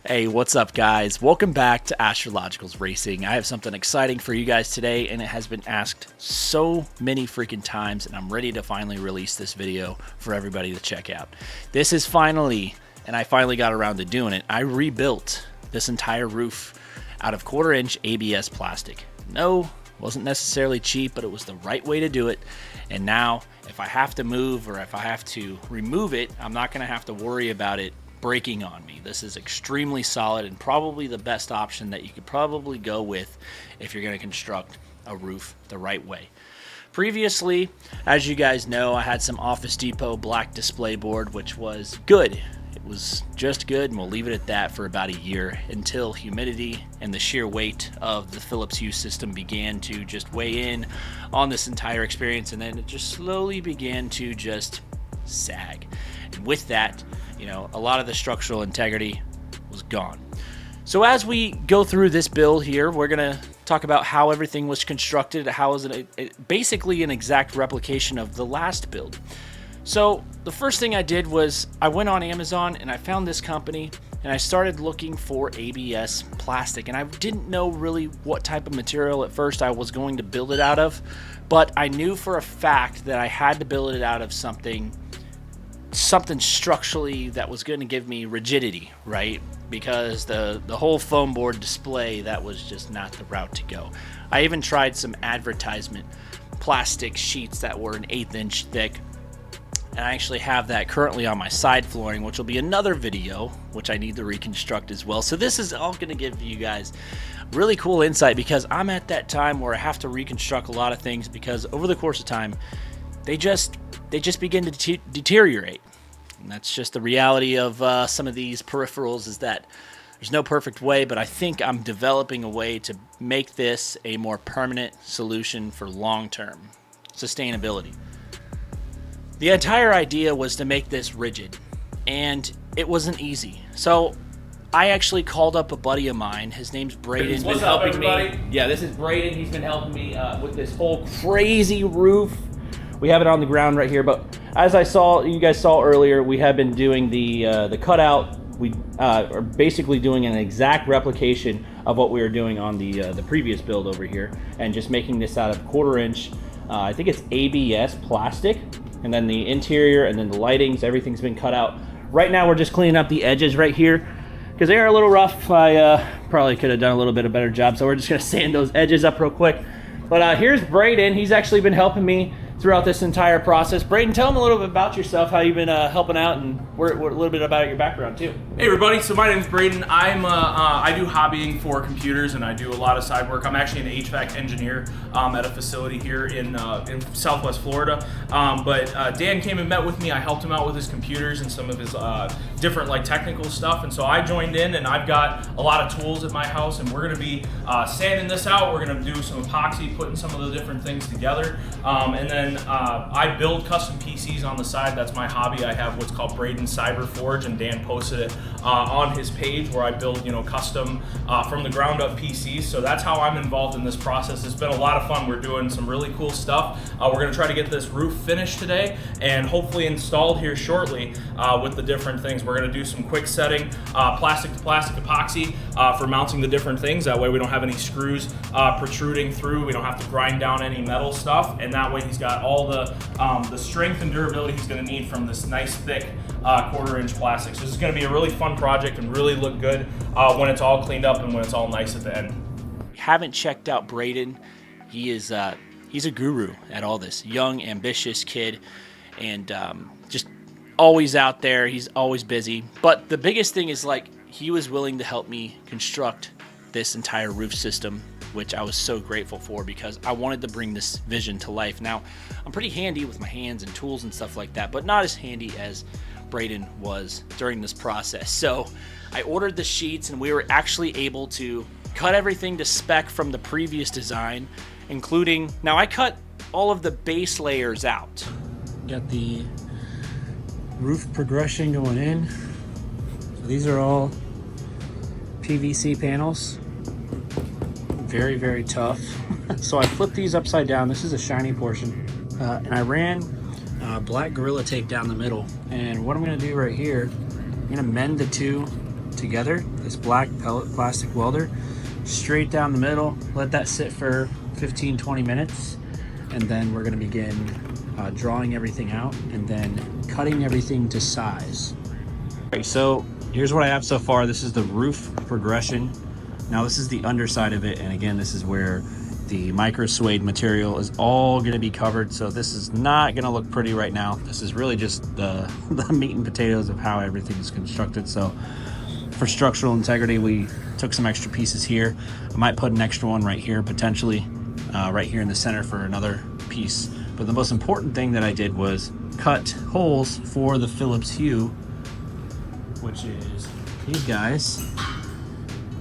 Hey, what's up, guys? Welcome back to Astrologicals Racing. I have something exciting for you guys today, and it has been asked so many freaking times, and I'm ready to finally release this video for everybody to check out. This is finally, and I finally got around to doing it, I rebuilt this entire roof out of 1/4-inch ABS plastic. No, wasn't necessarily cheap, but it was the right way to do it. And now, if I have to move or if I have to remove it, I'm not going to have to worry about it breaking on me. This is extremely solid and probably the best option that you could probably go with if you're going to construct a roof the right way. Previously, as you guys know, I had some Office Depot black display board, which was good. It was just good, and we'll leave it at that for about a year until humidity and the sheer weight of the Philips Hue system began to just weigh in on this entire experience, and then it just slowly began to just sag. And with that, a lot of the structural integrity was gone. So as we go through this build here, we're going to talk about how everything was constructed, how is it basically an exact replication of the last build. So the first thing I did was I went on Amazon and I found this company and I started looking for ABS plastic, and I didn't know really what type of material at first I was going to build it out of, but I knew for a fact that I had to build it out of something structurally that was going to give me rigidity, right? Because the whole foam board display, that was just not the route to go. I even tried some advertisement plastic sheets that were an 1/8 inch thick, and I actually have that currently on my side flooring, which will be another video which I need to reconstruct as well. So this is all going to give you guys really cool insight, because I'm at that time where I have to reconstruct a lot of things, because over the course of time they just begin to deteriorate. And that's just the reality of some of these peripherals, is that there's no perfect way, but I think I'm developing a way to make this a more permanent solution for long-term sustainability. The entire idea was to make this rigid, and it wasn't easy. So I actually called up a buddy of mine. His name's Braden. He's been helping me. Yeah, this is Braden. He's been helping me with this whole crazy roof. We have it on the ground right here, but as you guys saw earlier, we have been doing the cutout. We are basically doing an exact replication of what we were doing on the previous build over here, and just making this out of 1/4-inch. I think it's ABS plastic, and then the interior and then the lightings, everything's been cut out. Right now, we're just cleaning up the edges right here because they are a little rough. I probably could have done a little bit of a better job, so we're just gonna sand those edges up real quick. But here's Braden. He's actually been helping me throughout this entire process. Braden, tell them a little bit about yourself, how you've been helping out, and a little bit about your background too. Hey everybody, so my name's Braden. I do hobbying for computers, and I do a lot of side work. I'm actually an HVAC engineer at a facility here in Southwest Florida. But Dan came and met with me. I helped him out with his computers and some of his different technical stuff. And so I joined in, and I've got a lot of tools at my house, and we're gonna be sanding this out. We're gonna do some epoxy, putting some of the different things together. And then I build custom PCs on the side. That's my hobby. I have what's called Braden Cyber Forge, and Dan posted it on his page, where I build custom from the ground up PCs. So that's how I'm involved in this process. It's been a lot of fun. We're doing some really cool stuff. We're going to try to get this roof finished today and hopefully installed here shortly with the different things. We're going to do some quick setting plastic to plastic epoxy for mounting the different things. That way we don't have any screws protruding through. We don't have to grind down any metal stuff, and that way he's got all the strength and durability he's going to need from this nice thick 1/4-inch plastic. So this is going to be a really fun project and really look good when it's all cleaned up and when it's all nice at the end. If you haven't checked out Braden, he's a guru at all this. Young, ambitious kid, and just always out there. He's always busy. But the biggest thing is he was willing to help me construct this entire roof system, which I was so grateful for, because I wanted to bring this vision to life. Now, I'm pretty handy with my hands and tools and stuff like that, but not as handy as Braden was during this process. So I ordered the sheets, and we were actually able to cut everything to spec from the previous design, including, now I cut all of the base layers out. Got the roof progression going in. So these are all PVC panels. Very, very tough. So I flipped these upside down. This is a shiny portion. And I ran black Gorilla Tape down the middle. And what I'm gonna do right here, I'm gonna mend the two together, this black pellet plastic welder, straight down the middle. Let that sit for 15-20 minutes, and then we're going to begin drawing everything out and then cutting everything to size. Okay, so here's what I have so far. This is the roof progression. Now this is the underside of it, and again, this is where the micro suede material is all going to be covered, so this is not going to look pretty right now. This is really just the meat and potatoes of how everything is constructed. So for structural integrity, we took some extra pieces here. I might put an extra one right here, potentially right here in the center for another piece. But the most important thing that I did was cut holes for the Philips Hue, which is these guys.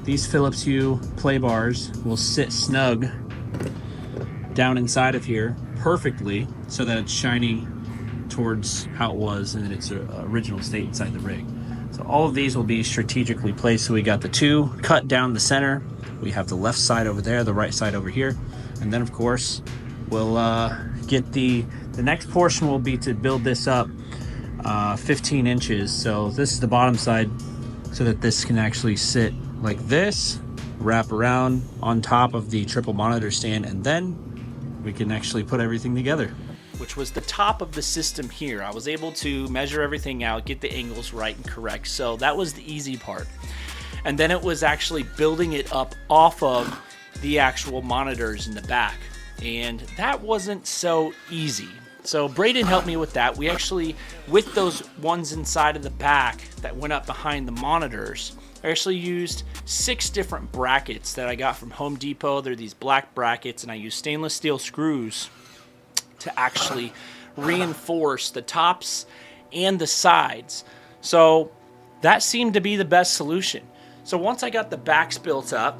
These Philips Hue play bars will sit snug down inside of here perfectly so that it's shining towards how it was in its original state inside the rig. So all of these will be strategically placed. So we got the two cut down the center. We have the left side over there, the right side over here. And then of course, we'll get the next portion will be to build this up 15 inches. So this is the bottom side so that this can actually sit like this, wrap around on top of the triple monitor stand, and then we can actually put everything together. Which was the top of the system here. I was able to measure everything out, get the angles right and correct. So that was the easy part. And then it was actually building it up off of the actual monitors in the back. And that wasn't so easy. So Braden helped me with that. We actually, with those ones inside of the back that went up behind the monitors, I actually used 6 different brackets that I got from Home Depot. They're these black brackets, and I used stainless steel screws to actually reinforce the tops and the sides. So that seemed to be the best solution. So once I got the backs built up,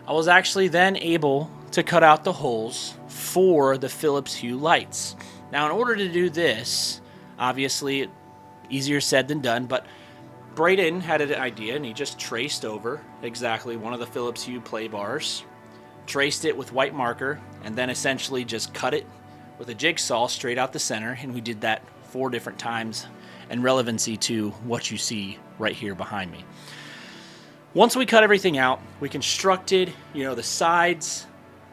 I was actually then able to cut out the holes for the Philips Hue lights. Now, in order to do this, obviously easier said than done, but Braden had an idea, and he just traced over exactly one of the Philips Hue play bars, traced it with white marker, and then essentially just cut it with a jigsaw straight out the center. And we did that 4 different times in relevancy to what you see right here behind me. Once we cut everything out, we constructed, the sides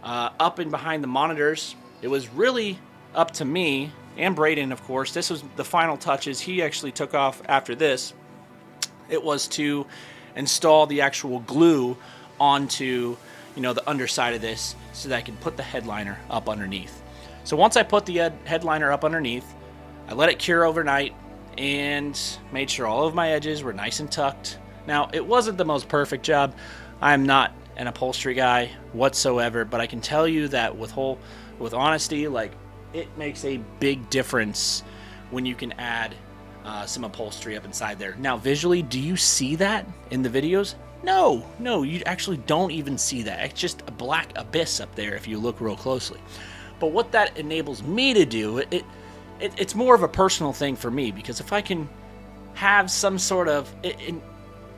up and behind the monitors. It was really up to me and Braden, of course. This was the final touches. He actually took off after this. It was to install the actual glue onto, the underside of this so that I can put the headliner up underneath. So once I put the headliner up underneath, I let it cure overnight and made sure all of my edges were nice and tucked. Now, it wasn't the most perfect job. I'm not an upholstery guy whatsoever, but I can tell you that with honesty, it makes a big difference when you can add some upholstery up inside there. Now, visually, do you see that in the videos? No, you actually don't even see that. It's just a black abyss up there if you look real closely. But what that enables me to do, it's more of a personal thing for me, because if I can have some sort of,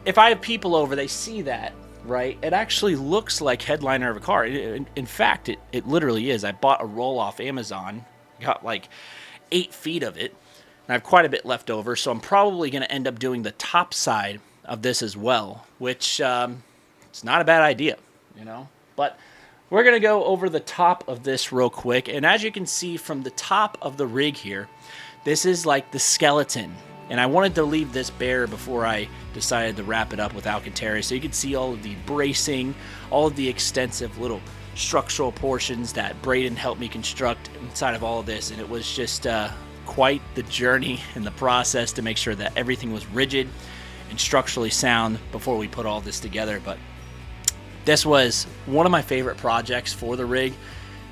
if I have people over, they see that, right? It actually looks like headliner of a car. In fact, it literally is. I bought a roll off Amazon, got like 8 feet of it. I have quite a bit left over, so I'm probably going to end up doing the top side of this as well, which it's not a bad idea, But we're going to go over the top of this real quick, and as you can see from the top of the rig here, this is like the skeleton, and I wanted to leave this bare before I decided to wrap it up with Alcantara, so you can see all of the bracing, all of the extensive little structural portions that Braden helped me construct inside of all of this, and it was just quite the journey in the process to make sure that everything was rigid and structurally sound before we put all this together. But this was one of my favorite projects for the rig,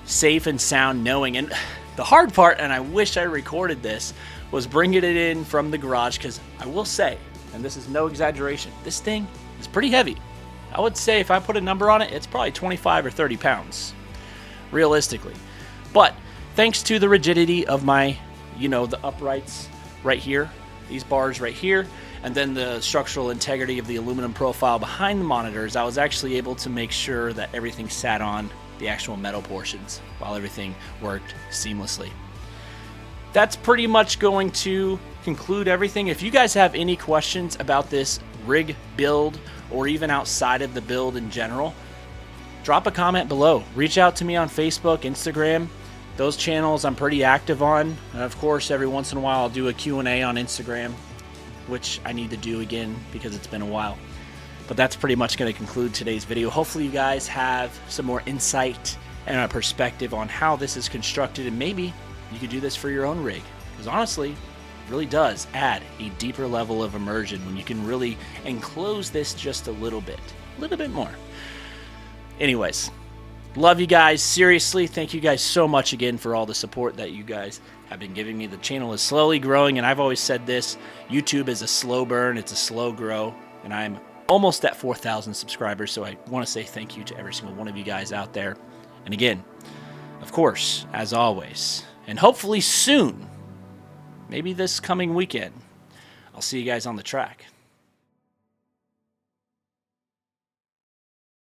safe and sound knowing. And the hard part, and I wish I recorded this, was bringing it in from the garage, because I will say, and this is no exaggeration, this thing is pretty heavy. I would say if I put a number on it, it's probably 25 or 30 pounds, realistically. But thanks to the rigidity of my the uprights right here, these bars right here, and then the structural integrity of the aluminum profile behind the monitors, I was actually able to make sure that everything sat on the actual metal portions while everything worked seamlessly. That's pretty much going to conclude everything. If you guys have any questions about this rig build or even outside of the build in general, drop a comment below. Reach out to me on Facebook, Instagram. Those channels I'm pretty active on. And of course, every once in a while I'll do a Q&A on Instagram, which I need to do again because it's been a while. But that's pretty much going to conclude today's video. Hopefully you guys have some more insight and a perspective on how this is constructed, and maybe you could do this for your own rig. Because honestly, it really does add a deeper level of immersion when you can really enclose this just a little bit more. Anyways, love you guys. Seriously, thank you guys so much again for all the support that you guys have been giving me. The channel is slowly growing, and I've always said this, YouTube is a slow burn, it's a slow grow, and I'm almost at 4,000 subscribers, so I want to say thank you to every single one of you guys out there. And again, of course, as always, and hopefully soon, maybe this coming weekend, I'll see you guys on the track.